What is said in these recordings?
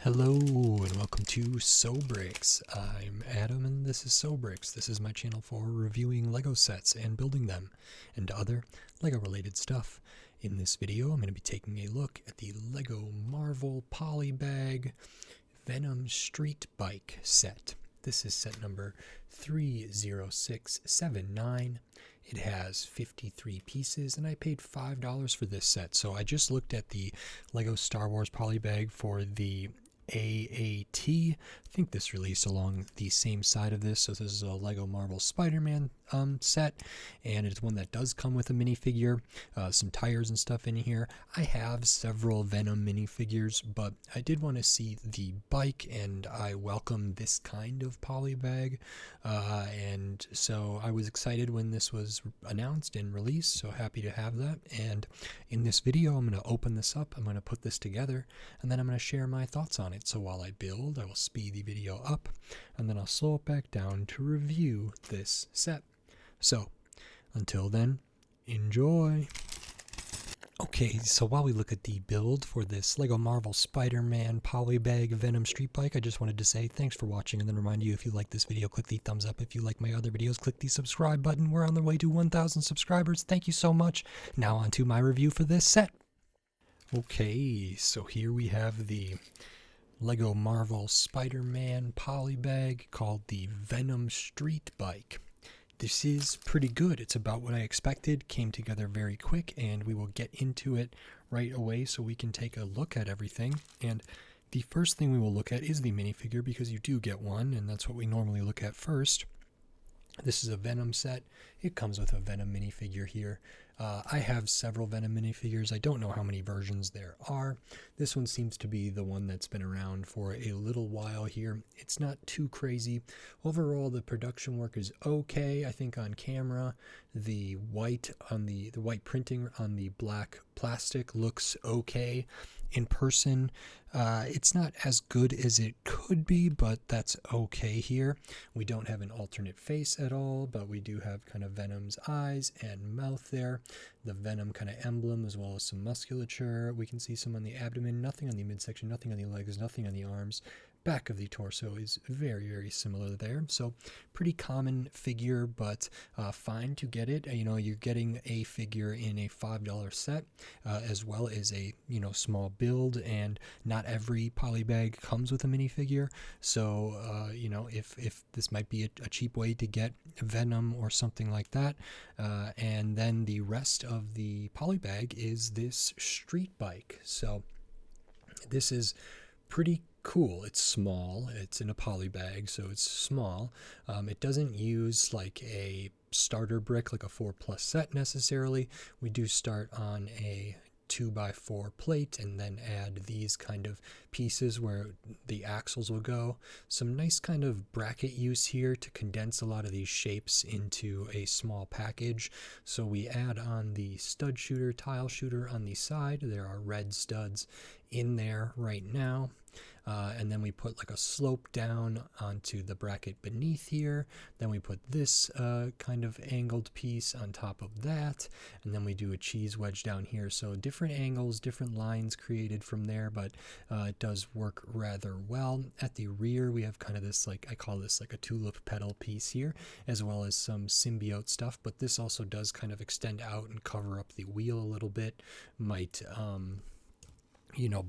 Hello and welcome to Sobrix. I'm Adam and this is Sobrix. This is my channel for reviewing Lego sets and building them and other Lego related stuff. In this video I'm going to be taking a look at the Lego Marvel Polybag Venom Street Bike set. This is set number 30679. It has 53 pieces and I paid $5 for this set. So I just looked at the Lego Star Wars Polybag for the AAT. I think this released along the same side of this. So this is a Lego Marvel Spider-Man set, and it's one that does come with a minifigure, some tires and stuff in here. I have several Venom minifigures, but I did want to see the bike, and I welcome this kind of polybag, and so I was excited when this was announced and released, so happy to have that. And in this video I'm going to open this up, I'm going to put this together, and then I'm going to share my thoughts on it. So while I build, I will speed the video up, and then I'll slow it back down to review this set. So, until then, enjoy! Okay, so while we look at the build for this Lego Marvel Spider-Man Polybag Venom Street Bike, I just wanted to say thanks for watching, and then remind you, if you like this video, click the thumbs up. If you like my other videos, click the subscribe button. We're on the way to 1,000 subscribers. Thank you so much. Now on to my review for this set. Okay, so here we have the Lego Marvel Spider-Man Polybag called the Venom Street Bike. This is pretty good. It's about what I expected, came together very quick, and we will get into it right away so we can take a look at everything. And the first thing we will look at is the minifigure, because you do get one, and that's what we normally look at first. This is a Venom set. It comes with a Venom minifigure here. I have several Venom minifigures. I don't know how many versions there are. This one seems to be the one that's been around for a little while here. It's not too crazy. Overall, the production work is okay. I think on camera, the white on the white printing on the black plastic looks okay. In person, it's not as good as it could be, but that's okay here. We don't have an alternate face at all, but we do have kind of Venom's eyes and mouth there. The Venom kind of emblem, as well as some musculature. We can see some on the abdomen, nothing on the midsection, nothing on the legs, nothing on the arms. Back of the torso is very, very similar there. So pretty common figure, but fine to get it. You know, you're getting a figure in a $5 set, as well as a, small build, and not every polybag comes with a minifigure. So, if this might be a cheap way to get Venom or something like that. And then the rest of the polybag is this street bike. So this is pretty cool. It's small. It's in a poly bag, so it's small. It doesn't use like a starter brick, like a 4+ set necessarily. We do start on a 2x4 plate and then add these kind of pieces where the axles will go. Some nice kind of bracket use here to condense a lot of these shapes into a small package. So we add on the stud shooter, tile shooter on the side. There are red studs in there right now. And then we put like a slope down onto the bracket beneath here. Then we put this kind of angled piece on top of that. And then we do a cheese wedge down here. So different angles, different lines created from there, but it does work rather well. At the rear, we have kind of this, like, I call this like a tulip petal piece here, as well as some symbiote stuff. But this also does kind of extend out and cover up the wheel a little bit. Might,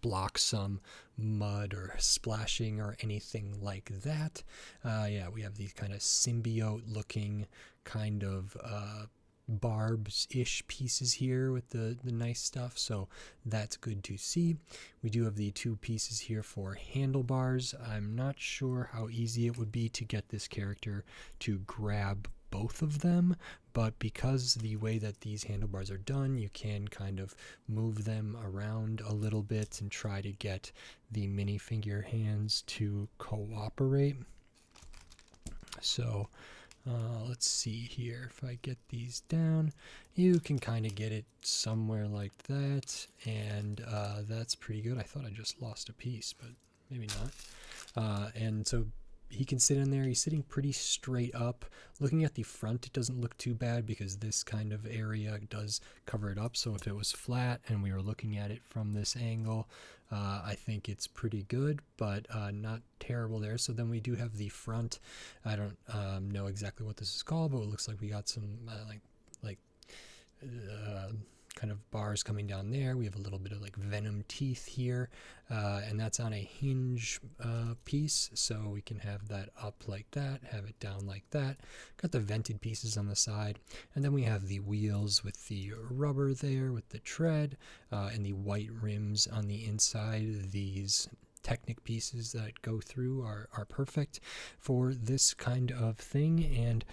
block some mud or splashing or anything like that. Yeah, we have these kind of symbiote looking kind of barbs-ish pieces here with the nice stuff, so that's good to see. We do have the two pieces here for handlebars. I'm not sure how easy it would be to get this character to grab both of them, but because the way that these handlebars are done, you can kind of move them around a little bit and try to get the minifigure hands to cooperate. So let's see here. If I get these down, you can kind of get it somewhere like that, and that's pretty good. I thought I just lost a piece, but maybe not. And so he can sit in there. He's sitting pretty straight up. Looking at the front, it doesn't look too bad because this kind of area does cover it up. So if it was flat and we were looking at it from this angle, I think it's pretty good, but not terrible there. So then we do have the front. I don't know exactly what this is called, but it looks like we got some kind of bars coming down there. We have a little bit of like Venom teeth here, and that's on a hinge piece, so we can have that up like that, have it down like that. Got the vented pieces on the side, and then we have the wheels with the rubber there with the tread, and the white rims on the inside. These Technic pieces that go through are perfect for this kind of thing, and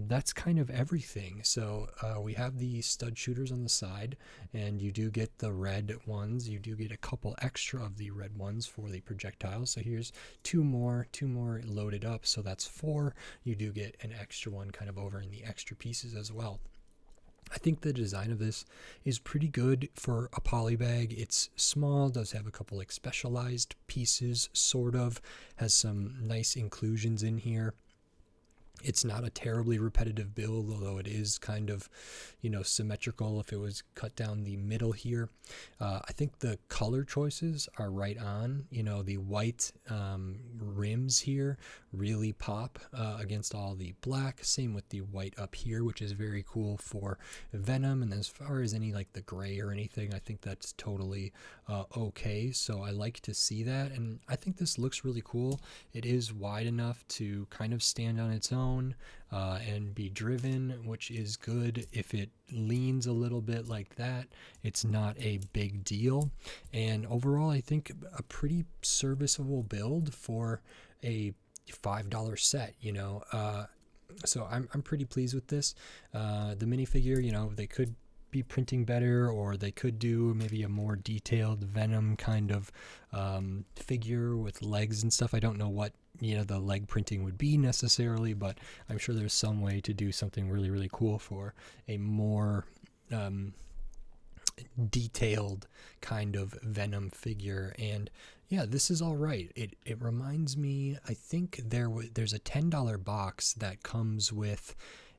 that's kind of everything. So we have the stud shooters on the side, and you do get the red ones. You do get a couple extra of the red ones for the projectiles. So here's two more loaded up, so that's 4. You do get an extra one kind of over in the extra pieces as well. I think the design of this is pretty good for a polybag. It's small, does have a couple like specialized pieces, sort of, has some nice inclusions in here. It's not a terribly repetitive build, although it is kind of, symmetrical if it was cut down the middle here. I think the color choices are right on. The white rims here really pop against all the black. Same with the white up here, which is very cool for Venom. And as far as any like the gray or anything, I think that's totally okay. So I like to see that, and I think this looks really cool. It is wide enough to kind of stand on its own and be driven, which is good. If it leans a little bit like that, it's not a big deal. And overall, I think a pretty serviceable build for a $5 set, so I'm pretty pleased with this. The minifigure, they could be printing better, or they could do maybe a more detailed Venom kind of figure with legs and stuff. I don't know what the leg printing would be necessarily, but I'm sure there's some way to do something really, really cool for a more detailed kind of Venom figure. And yeah, this is all right. It reminds me, I think there's a $10 box that comes with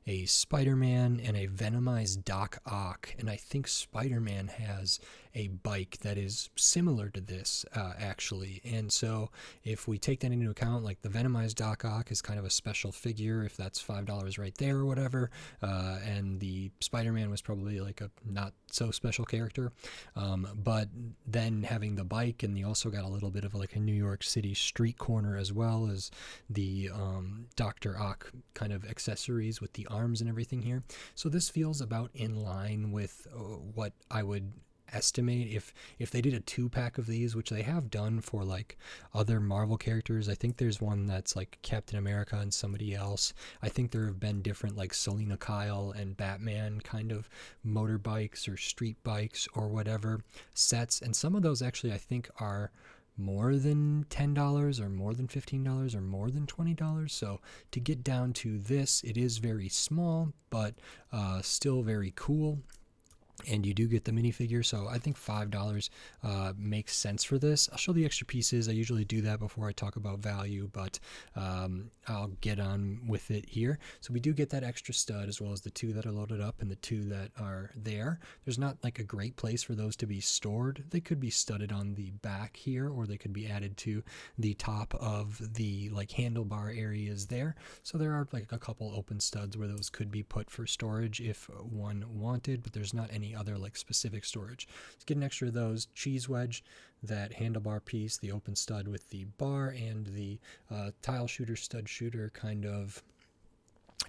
a Spider-Man and a Venomized Doc Ock, and I think Spider-Man has a bike that is similar to this actually. And so if we take that into account, like the Venomized Doc Ock is kind of a special figure, if that's $5 right there or whatever, and the Spider-Man was probably like a not so special character, but then having the bike, and you also got a little bit of like a New York City street corner as well as the Dr. Ock kind of accessories with the arms and everything here. So this feels about in line with what I would estimate if they did a 2-pack of these, which they have done for like other Marvel characters. I think there's one that's like Captain America and somebody else. I think there have been different like Selena Kyle and Batman kind of motorbikes or street bikes or whatever sets, and some of those actually I think are more than $10 or more than $15 or more than $20. So to get down to this, it is very small, but still very cool. And you do get the minifigure, so I think $5 makes sense for this. I'll show the extra pieces. I usually do that before I talk about value, but I'll get on with it here. So we do get that extra stud, as well as the 2 that are loaded up and the 2 that are there. There's not like a great place for those to be stored. They could be studded on the back here, or they could be added to the top of the like handlebar areas there. So there are like a couple open studs where those could be put for storage if one wanted, but there's not any other like specific storage. Let's get an extra of those. Cheese wedge, that handlebar piece, the open stud with the bar, and the tile shooter, stud shooter kind of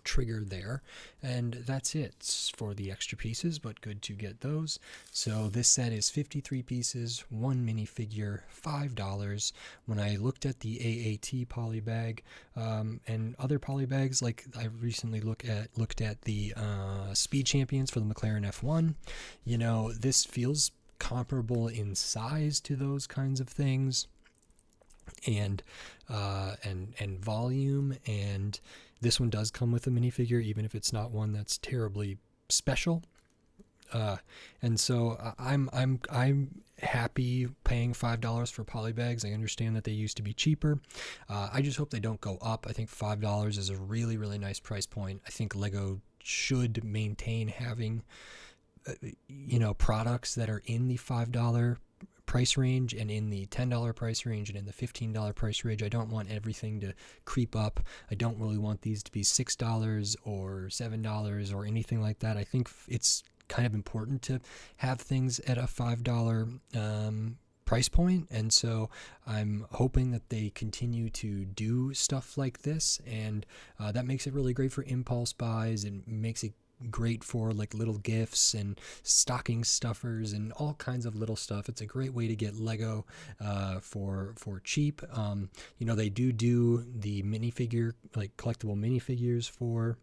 trigger there, and that's it for the extra pieces, but good to get those. So this set is 53 pieces, 1 minifigure, $5. When I looked at the AAT polybag and other polybags, like I recently looked at the Speed Champions for the McLaren F1, this feels comparable in size to those kinds of things, and volume, and this one does come with a minifigure, even if it's not one that's terribly special. And so I'm happy paying $5 for polybags. I understand that they used to be cheaper. I just hope they don't go up. I think $5 is a really, really nice price point. I think Lego should maintain having, products that are in the $5 price range and in the $10 price range and in the $15 price range. I don't want everything to creep up. I don't really want these to be $6 or $7 or anything like that. I think it's kind of important to have things at a $5 price point, and so I'm hoping that they continue to do stuff like this, and that makes it really great for impulse buys and makes it great for like little gifts and stocking stuffers and all kinds of little stuff. It's a great way to get Lego for cheap. They do the minifigure, like collectible minifigures for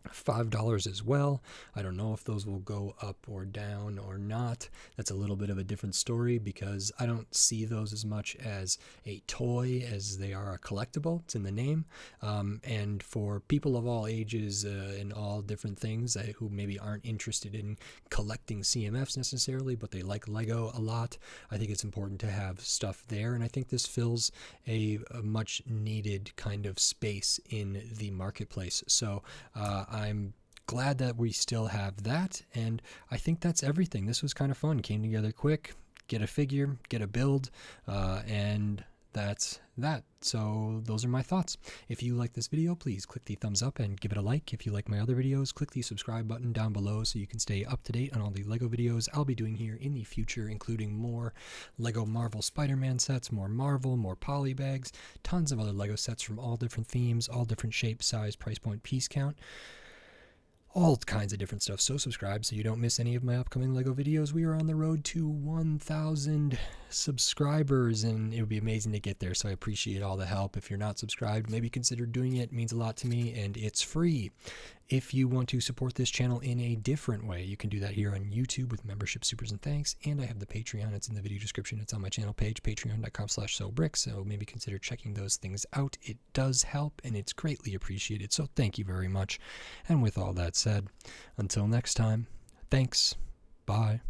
$5 as well. I don't know if those will go up or down or not. That's a little bit of a different story because I don't see those as much as a toy as they are a collectible. It's in the name. And for people of all ages and all different things who maybe aren't interested in collecting CMFs necessarily, but they like Lego a lot, I think it's important to have stuff there. And I think this fills a much needed kind of space in the marketplace. So I'm glad that we still have that, and I think that's everything. This was kind of fun. Came together quick. Get a figure, get a build, and that's that. So those are my thoughts. If you like this video, please click the thumbs up and give it a like. If you like my other videos, click the subscribe button down below so you can stay up to date on all the Lego videos I'll be doing here in the future, including more Lego Marvel Spider-Man sets, more Marvel, more polybags, tons of other Lego sets from all different themes, all different shapes, size, price point, piece count, all kinds of different stuff. So subscribe so you don't miss any of my upcoming Lego videos. We are on the road to 1,000 subscribers, and it would be amazing to get there, so I appreciate all the help. If you're not subscribed, maybe consider doing it. It means a lot to me, and it's free. If you want to support this channel in a different way, you can do that here on YouTube with membership, supers, and thanks, and I have the Patreon. It's in the video description. It's on my channel page, patreon.com/sellbricks, so maybe consider checking those things out. It does help, and it's greatly appreciated, so thank you very much. And with all that said, until next time, thanks. Bye.